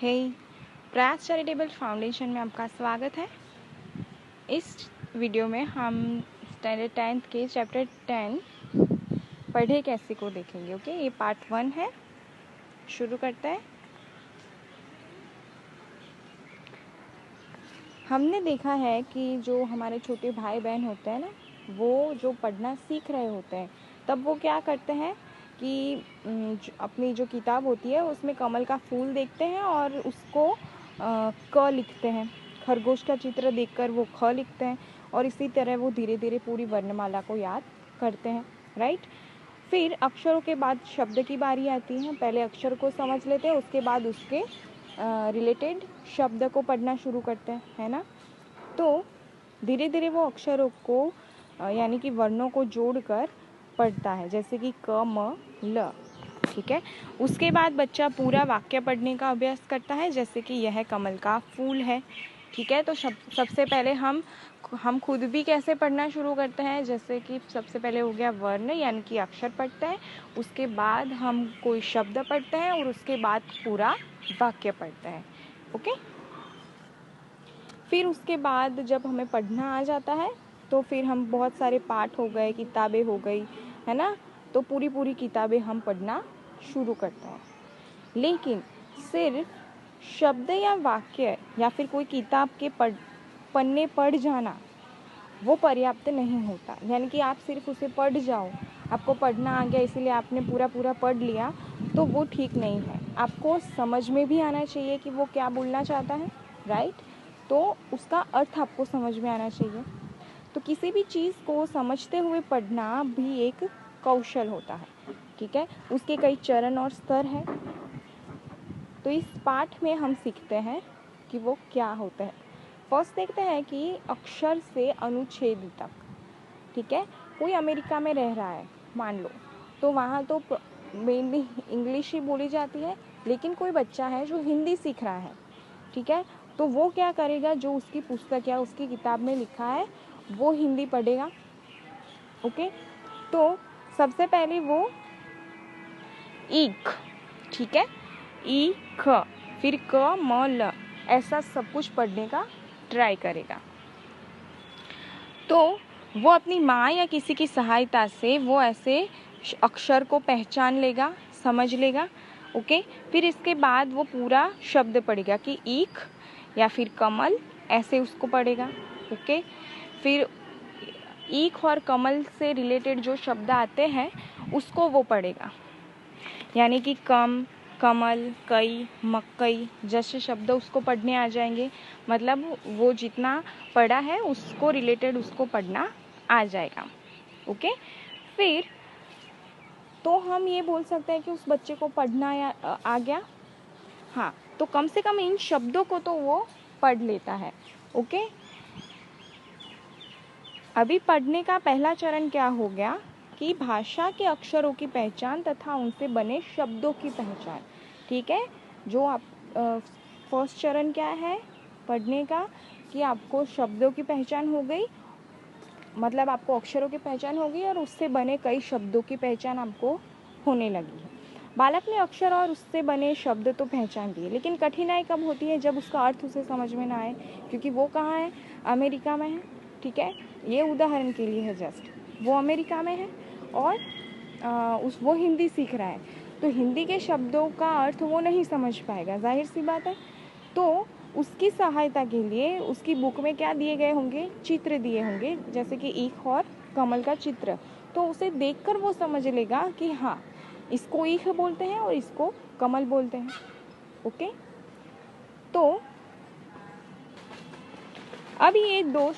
हे प्रयास charitable foundation में आपका स्वागत है। इस वीडियो में हम स्टैंडर्ड 10th के चैप्टर 10 पढ़े कैसे को देखेंगे। ओके, ये पार्ट 1 है। शुरू करते हैं। हमने देखा है कि जो हमारे छोटे भाई बहन होते हैं ना, वो जो पढ़ना सीख रहे होते हैं तब वो क्या करते हैं कि अपनी जो किताब होती है उसमें कमल का फूल देखते हैं और उसको क लिखते हैं। खरगोश का चित्र देखकर वो ख लिखते हैं और इसी तरह वो धीरे धीरे पूरी वर्णमाला को याद करते हैं। राइट। फिर अक्षरों के बाद शब्द की बारी आती है। पहले अक्षर को समझ लेते हैं, उसके बाद उसके रिलेटेड शब्द को पढ़ना शुरू करते हैं, है ना। तो धीरे धीरे वो अक्षरों को यानी कि वर्णों को जोड़कर पढ़ता है, जैसे कि क म ल। ठीक है। उसके बाद बच्चा पूरा वाक्य पढ़ने का अभ्यास करता है, जैसे कि यह कमल का फूल है। ठीक है। तो सबसे पहले हम खुद भी कैसे पढ़ना शुरू करते हैं, जैसे कि सबसे पहले हो गया वर्ण यानी कि अक्षर पढ़ते हैं, उसके बाद हम कोई शब्द पढ़ते हैं और उसके बाद पूरा वाक्य पढ़ते हैं। ओके। फिर उसके बाद जब हमें पढ़ना आ जाता है तो फिर हम बहुत सारे पाठ हो गए, किताबें हो गई, है ना, तो पूरी किताबें हम पढ़ना शुरू करते हैं। लेकिन सिर्फ शब्द या वाक्य या फिर कोई किताब के पन्ने पढ़ जाना वो पर्याप्त नहीं होता। यानी कि आप सिर्फ उसे पढ़ जाओ, आपको पढ़ना आ गया इसीलिए आपने पूरा पढ़ लिया, तो वो ठीक नहीं है। आपको समझ में भी आना चाहिए कि वो क्या बोलना चाहता है। राइट। तो उसका अर्थ आपको समझ में आना चाहिए। तो किसी भी चीज़ को समझते हुए पढ़ना भी एक कौशल होता है। ठीक है। उसके कई चरण और स्तर हैं। तो इस पाठ में हम सीखते हैं कि वो क्या होता है। फर्स्ट देखते हैं कि अक्षर से अनुच्छेद तक। ठीक है। कोई अमेरिका में रह रहा है मान लो, तो वहाँ तो मेनली इंग्लिश ही बोली जाती है, लेकिन कोई बच्चा है जो हिंदी सीख रहा है। ठीक है। तो वो क्या करेगा, जो उसकी पुस्तक या उसकी किताब में लिखा है वो हिंदी पढ़ेगा। ओके। तो सबसे पहले वो ईख, ठीक है, ई ख, फिर क म ल, ऐसा सब कुछ पढ़ने का ट्राई करेगा। तो वो अपनी माँ या किसी की सहायता से वो ऐसे अक्षर को पहचान लेगा, समझ लेगा। ओके। फिर इसके बाद वो पूरा शब्द पढ़ेगा कि ईख या फिर कमल, ऐसे उसको पढ़ेगा। ओके। फिर ईख और कमल से रिलेटेड जो शब्द आते हैं उसको वो पढ़ेगा, यानी कि कम, कमल, कई, मकई जैसे शब्द उसको पढ़ने आ जाएंगे। मतलब वो जितना पढ़ा है उसको रिलेटेड उसको पढ़ना आ जाएगा। ओके। फिर तो हम ये बोल सकते हैं कि उस बच्चे को पढ़ना आ गया। हाँ, तो कम से कम इन शब्दों को तो वो पढ़ लेता है। ओके। अभी पढ़ने का पहला चरण क्या हो गया कि भाषा के अक्षरों की पहचान तथा उनसे बने शब्दों की पहचान। ठीक है। जो आप फर्स्ट चरण क्या है पढ़ने का, कि आपको शब्दों की पहचान हो गई, मतलब आपको अक्षरों की पहचान हो गई और उससे बने कई शब्दों की पहचान आपको होने लगी है। बालक ने अक्षर और उससे बने शब्द तो पहचान लिए, लेकिन कठिनाई कब होती है, जब उसका अर्थ उसे समझ में ना आए, क्योंकि वो कहाँ है, अमेरिका में है। ठीक है। ये उदाहरण के लिए है, जस्ट वो अमेरिका में है और वो हिंदी सीख रहा है, तो हिंदी के शब्दों का अर्थ वो नहीं समझ पाएगा, जाहिर सी बात है। तो उसकी सहायता के लिए उसकी बुक में क्या दिए गए होंगे, चित्र दिए होंगे, जैसे कि ईख और कमल का चित्र। तो उसे देखकर वो समझ लेगा कि हाँ, इसको ईख बोलते हैं और इसको कमल बोलते हैं। ओके। तो अब ये दो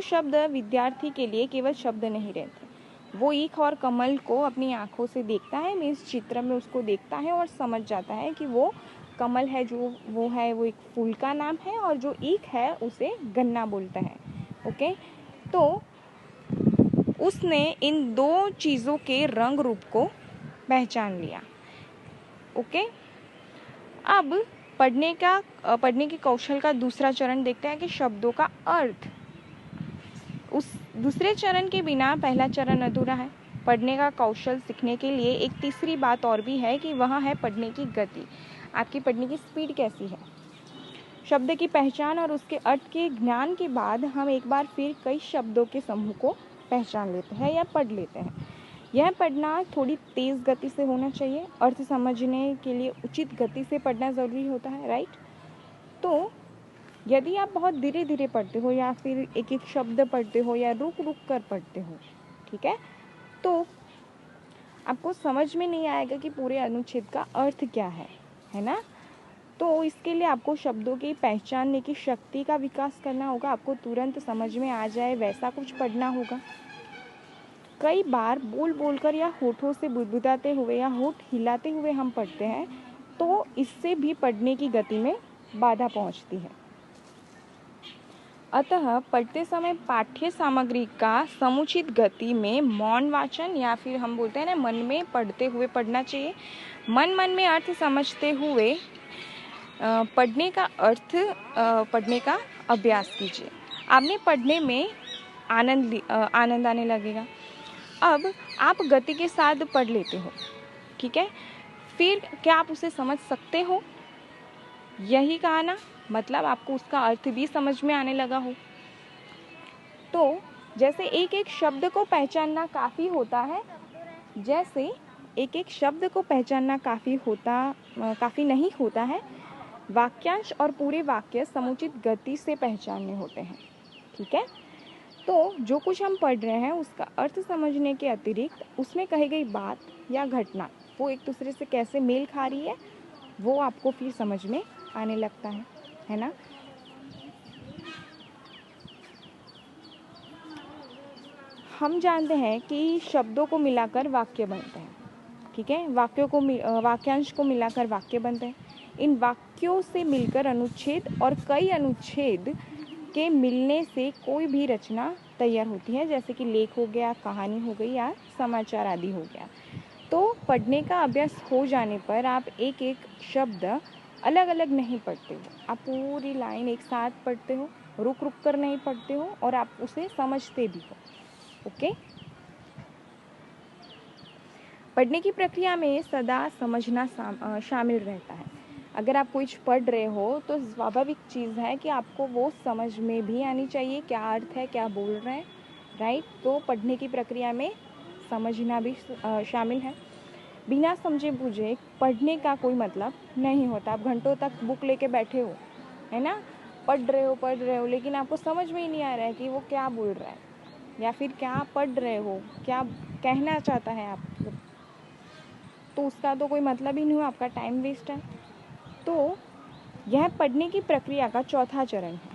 शब्द विद्यार्थी के लिए केवल शब्द नहीं रहते। वो ईख और कमल को अपनी आंखों से देखता है, मीन्स चित्र में उसको देखता है और समझ जाता है कि वो कमल है जो वो है वो एक फूल का नाम है, और जो ईख है उसे गन्ना बोलता है। ओके। तो उसने इन दो चीज़ों के रंग रूप को पहचान लिया। ओके। अब पढ़ने के कौशल का दूसरा चरण देखते हैं कि शब्दों का अर्थ। दूसरे चरण के बिना पहला चरण अधूरा है। पढ़ने का कौशल सीखने के लिए एक तीसरी बात और भी है कि वह है पढ़ने की गति। आपकी पढ़ने की स्पीड कैसी है। शब्द की पहचान और उसके अर्थ के ज्ञान के बाद हम एक बार फिर कई शब्दों के समूह को पहचान लेते हैं या पढ़ लेते हैं। यह पढ़ना थोड़ी तेज़ गति से होना चाहिए। अर्थ समझने के लिए उचित गति से पढ़ना ज़रूरी होता है, राइट। तो यदि आप बहुत धीरे धीरे पढ़ते हो या फिर एक एक शब्द पढ़ते हो या रुक रुक कर पढ़ते हो, ठीक है, तो आपको समझ में नहीं आएगा कि पूरे अनुच्छेद का अर्थ क्या है ना। तो इसके लिए आपको शब्दों की पहचानने की शक्ति का विकास करना होगा। आपको तुरंत समझ में आ जाए वैसा कुछ पढ़ना होगा। कई बार बोल बोलकर या होठों से बुदबुदाते हुए या होठ हिलाते हुए हम पढ़ते हैं, तो इससे भी पढ़ने की गति में बाधा पहुंचती है। अतः पढ़ते समय पाठ्य सामग्री का समुचित गति में मौन वाचन या फिर हम बोलते हैं ना मन में पढ़ते हुए पढ़ना चाहिए। मन में अर्थ समझते हुए पढ़ने का अभ्यास कीजिए। आपने पढ़ने में आनंद आने लगेगा। अब आप गति के साथ पढ़ लेते हो, ठीक है, फिर क्या आप उसे समझ सकते हो? यही कहा ना, मतलब आपको उसका अर्थ भी समझ में आने लगा हो। तो जैसे एक एक शब्द को पहचानना काफ़ी होता है, जैसे एक एक शब्द को पहचानना काफ़ी नहीं होता है, वाक्यांश और पूरे वाक्य समुचित गति से पहचानने होते हैं, ठीक है। तो जो कुछ हम पढ़ रहे हैं उसका अर्थ समझने के अतिरिक्त उसमें कही गई बात या घटना वो एक दूसरे से कैसे मेल खा रही है वो आपको फिर समझ में आने लगता है ना। हम जानते हैं कि शब्दों को मिलाकर वाक्य बनते हैं, ठीक है, वाक्यांश को मिलाकर वाक्य बनते हैं। इन वाक्यों से मिलकर अनुच्छेद और कई अनुच्छेद के मिलने से कोई भी रचना तैयार होती है, जैसे कि लेख हो गया, कहानी हो गई या समाचार आदि हो गया। तो पढ़ने का अभ्यास हो जाने पर आप एक एक शब्द अलग अलग नहीं पढ़ते हो, आप पूरी लाइन एक साथ पढ़ते हो, रुक रुक कर नहीं पढ़ते हो और आप उसे समझते भी हो। ओके। पढ़ने की प्रक्रिया में सदा समझना शामिल रहता है। अगर आप कुछ पढ़ रहे हो तो स्वाभाविक चीज़ है कि आपको वो समझ में भी आनी चाहिए क्या अर्थ है, क्या बोल रहे हैं, राइट। तो पढ़ने की प्रक्रिया में समझना भी शामिल है। बिना समझे बूझे पढ़ने का कोई मतलब नहीं होता। आप घंटों तक बुक लेके बैठे हो, है ना, पढ़ रहे हो लेकिन आपको समझ में ही नहीं आ रहा है कि वो क्या बोल रहा है या फिर क्या पढ़ रहे हो, क्या कहना चाहता है आप, तो उसका तो कोई मतलब ही नहीं हो, आपका टाइम वेस्ट है। तो यह पढ़ने की प्रक्रिया का चौथा चरण है।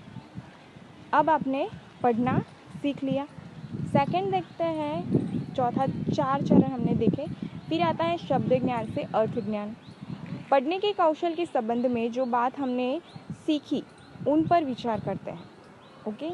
अब आपने पढ़ना सीख लिया। सेकंड देखते हैं, चौथा 4 चरण हमने देखे। फिर आता है शब्द ज्ञान से अर्थ ज्ञान। पढ़ने के कौशल के संबंध में जो बात हमने सीखी उन पर विचार करते हैं। ओके।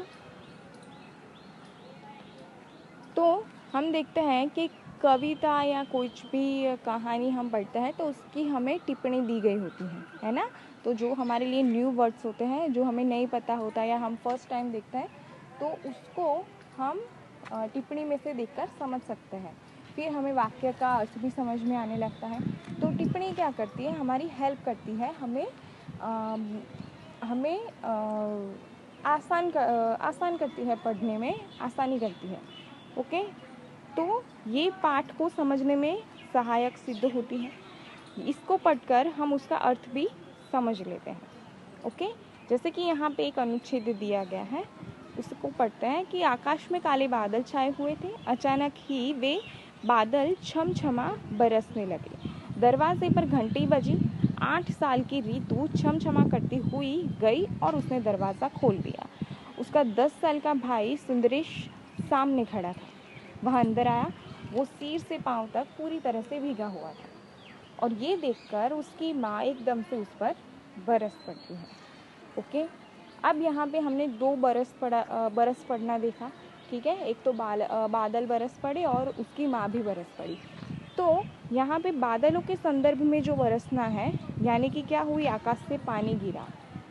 तो हम देखते हैं कि कविता या कुछ भी कहानी हम पढ़ते हैं तो उसकी हमें टिप्पणी दी गई होती है ना। तो जो हमारे लिए न्यू वर्ड्स होते हैं जो हमें नहीं पता होता या हम फर्स्ट टाइम देखते हैं तो उसको हम टिप्पणी में से देखकर समझ सकते हैं। फिर हमें वाक्य का अर्थ भी समझ में आने लगता है। तो टिप्पणी क्या करती है, हमारी हेल्प करती है, हमें आसान करती है, पढ़ने में आसानी करती है। ओके। तो ये पाठ को समझने में सहायक सिद्ध होती है। इसको पढ़कर हम उसका अर्थ भी समझ लेते हैं। ओके। जैसे कि यहाँ पे एक अनुच्छेद दिया गया है, उसको पढ़ते हैं कि आकाश में काले बादल छाए हुए थे, अचानक ही वे बादल छमछमा बरसने लगे। दरवाजे पर घंटी बजी। 8 साल की रीतु छमछमा करती हुई गई और उसने दरवाज़ा खोल दिया। उसका 10 साल का भाई सुंदरेश सामने खड़ा था। वह अंदर आया। वो सिर से पांव तक पूरी तरह से भीगा हुआ था और ये देखकर उसकी माँ एकदम से उस पर बरस पड़ती है। ओके। अब यहाँ पे हमने 2 बरस पड़ना देखा, ठीक है। एक तो बादल बरस पड़े और उसकी माँ भी बरस पड़ी। तो यहाँ पे बादलों के संदर्भ में जो बरसना है यानी कि क्या हुई, आकाश से पानी गिरा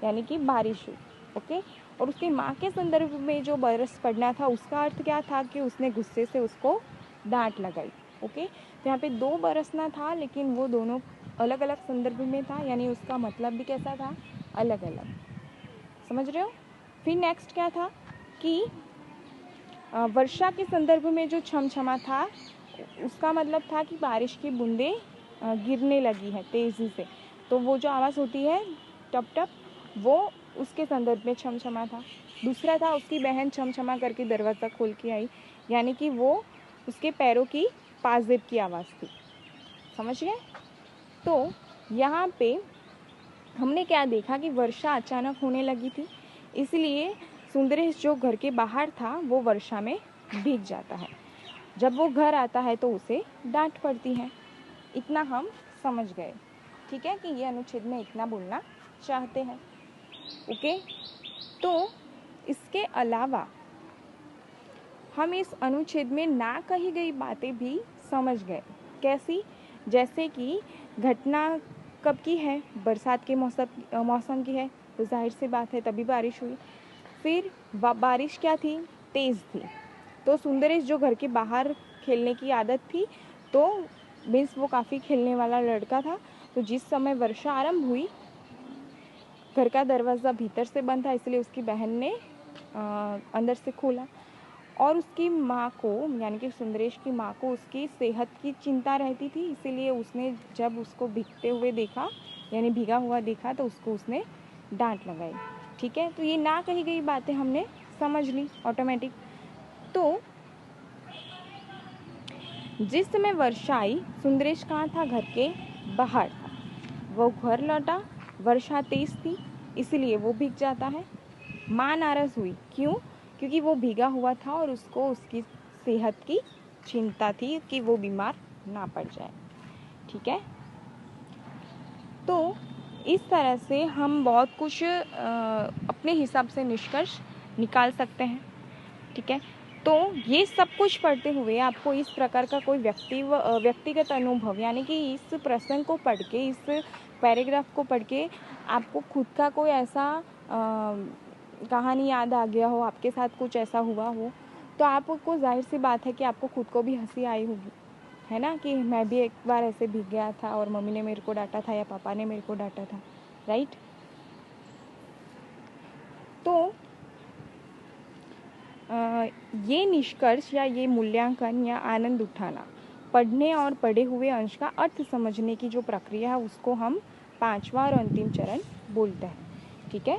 यानी कि बारिश हुई। ओके। और उसकी माँ के संदर्भ में जो बरस पड़ना था उसका अर्थ क्या था कि उसने गुस्से से उसको डांट लगाई। ओके, तो यहाँ पे 2 बरसना था, लेकिन वो दोनों अलग अलग संदर्भ में था, यानी उसका मतलब भी कैसा था, अलग अलग। समझ रहे हो? फिर नेक्स्ट क्या था कि वर्षा के संदर्भ में जो छमछमा था उसका मतलब था कि बारिश की बूंदें गिरने लगी है तेज़ी से, तो वो जो आवाज़ होती है टप टप, वो उसके संदर्भ में छमछमा था। दूसरा था उसकी बहन छमछमा करके दरवाज़ा खोल के आई, यानी कि वो उसके पैरों की पाजेब की आवाज़ थी। समझ गए? तो यहाँ पे हमने क्या देखा कि वर्षा अचानक होने लगी थी, इसलिए सुंदरेश जो घर के बाहर था वो वर्षा में भीग जाता है। जब वो घर आता है तो उसे डांट पड़ती है। इतना हम समझ गए, ठीक है, कि ये अनुच्छेद में इतना बोलना चाहते हैं। ओके, तो इसके अलावा हम इस अनुच्छेद में ना कही गई बातें भी समझ गए। कैसी? जैसे कि घटना कब की है, बरसात के मौसम की है, तो जाहिर सी बात है तभी बारिश हुई। फिर बारिश क्या थी, तेज़ थी, तो सुंदरेश जो घर के बाहर खेलने की आदत थी, तो मीन्स वो काफ़ी खेलने वाला लड़का था, तो जिस समय वर्षा आरंभ हुई घर का दरवाज़ा भीतर से बंद था, इसलिए उसकी बहन ने अंदर से खोला, और उसकी माँ को यानी कि सुंदरेश की माँ को उसकी सेहत की चिंता रहती थी, इसीलिए उसने जब उसको भीगते हुए देखा यानी भीगा हुआ देखा तो उसने डांट लगाई। ठीक है, तो ये ना कही गई बातें हमने समझ ली ऑटोमेटिक। तो जिस समय वर्षा आई सुंदरेश कहाँ था, घर के बाहर था। वो घर लौटा, वर्षा तेज थी इसलिए वो भीग जाता है। माँ नाराज़ हुई, क्यों? क्योंकि वो भीगा हुआ था और उसको उसकी सेहत की चिंता थी कि वो बीमार ना पड़ जाए। ठीक है, तो इस तरह से हम बहुत कुछ अपने हिसाब से निष्कर्ष निकाल सकते हैं। ठीक है, तो ये सब कुछ पढ़ते हुए आपको इस प्रकार का कोई व्यक्तिगत अनुभव यानी कि इस प्रसंग को पढ़ के, इस पैराग्राफ को पढ़ के आपको खुद का कोई ऐसा कहानी याद आ गया हो, आपके साथ कुछ ऐसा हुआ हो, तो आपको जाहिर सी बात है कि आपको खुद को भी हंसी आई होगी, है ना, कि मैं भी एक बार ऐसे भीग गया था और मम्मी ने मेरे को डांटा था या पापा ने मेरे को डांटा था, राइट। तो ये निष्कर्ष या ये मूल्यांकन या आनंद उठाना, पढ़ने और पढ़े हुए अंश का अर्थ समझने की जो प्रक्रिया है उसको हम 5वां और अंतिम चरण बोलते हैं। ठीक है,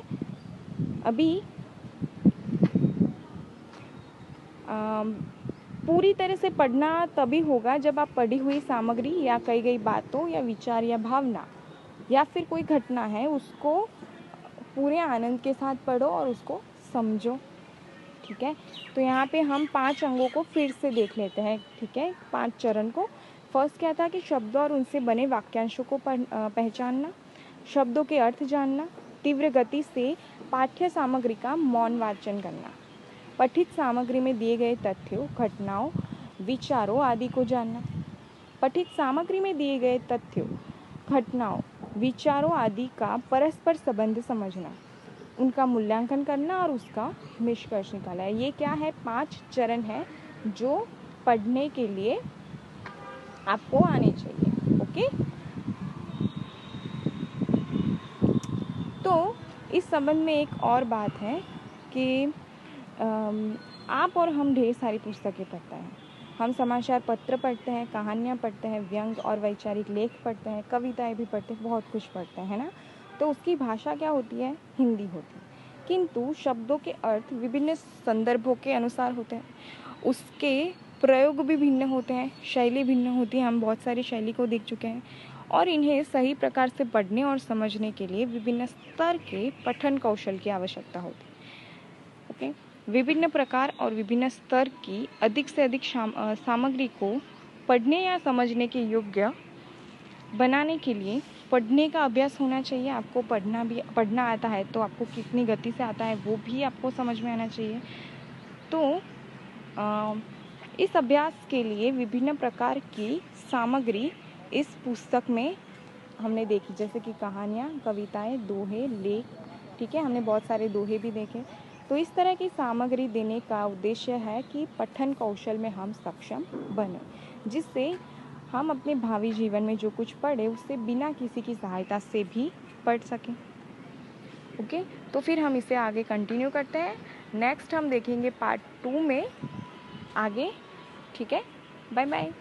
अभी पूरी तरह से पढ़ना तभी होगा जब आप पढ़ी हुई सामग्री या कही गई बातों या विचार या भावना या फिर कोई घटना है उसको पूरे आनंद के साथ पढ़ो और उसको समझो। ठीक है, तो यहाँ पे हम 5 अंगों को फिर से देख लेते हैं। ठीक है, 5 चरण को। फर्स्ट क्या था कि शब्द और उनसे बने वाक्यांशों को पहचानना, शब्दों के अर्थ जानना, तीव्र गति से पाठ्य सामग्री का मौन वाचन करना, पठित सामग्री में दिए गए तथ्यों, घटनाओं, विचारों आदि को जानना, पठित सामग्री में दिए गए तथ्यों, घटनाओं, विचारों आदि का परस्पर संबंध समझना, उनका मूल्यांकन करना और उसका निष्कर्ष निकाला है। ये क्या है? 5 चरण है जो पढ़ने के लिए आपको आने चाहिए। ओके, तो इस संबंध में एक और बात है कि आप और हम ढेर सारी पुस्तकें पढ़ते हैं। हम समाचार पत्र पढ़ते हैं, कहानियाँ पढ़ते हैं, व्यंग और वैचारिक लेख पढ़ते हैं, कविताएं भी पढ़ते हैं, बहुत कुछ पढ़ते हैं ना। तो उसकी भाषा क्या होती है? हिंदी होती है, किंतु शब्दों के अर्थ विभिन्न संदर्भों के अनुसार होते हैं, उसके प्रयोग भी भिन्न होते हैं, शैली भिन्न होती है। हम बहुत सारी शैली को देख चुके हैं और इन्हें सही प्रकार से पढ़ने और समझने के लिए विभिन्न स्तर के पठन कौशल की आवश्यकता होती है। ओके, विभिन्न प्रकार और विभिन्न स्तर की अधिक से अधिक सामग्री को पढ़ने या समझने के योग्य बनाने के लिए पढ़ने का अभ्यास होना चाहिए। आपको पढ़ना आता है तो आपको कितनी गति से आता है वो भी आपको समझ में आना चाहिए। तो इस अभ्यास के लिए विभिन्न प्रकार की सामग्री इस पुस्तक में हमने देखी, जैसे कि कहानियाँ, कविताएं, दोहे, लेख। ठीक है, हमने बहुत सारे दोहे भी देखे, तो इस तरह की सामग्री देने का उद्देश्य है कि पठन कौशल में हम सक्षम बने, जिससे हम अपने भावी जीवन में जो कुछ पढ़े उससे बिना किसी की सहायता से भी पढ़ सकें। ओके, तो फिर हम इसे आगे कंटिन्यू करते हैं। नेक्स्ट हम देखेंगे पार्ट 2 में आगे। ठीक है, बाय बाय।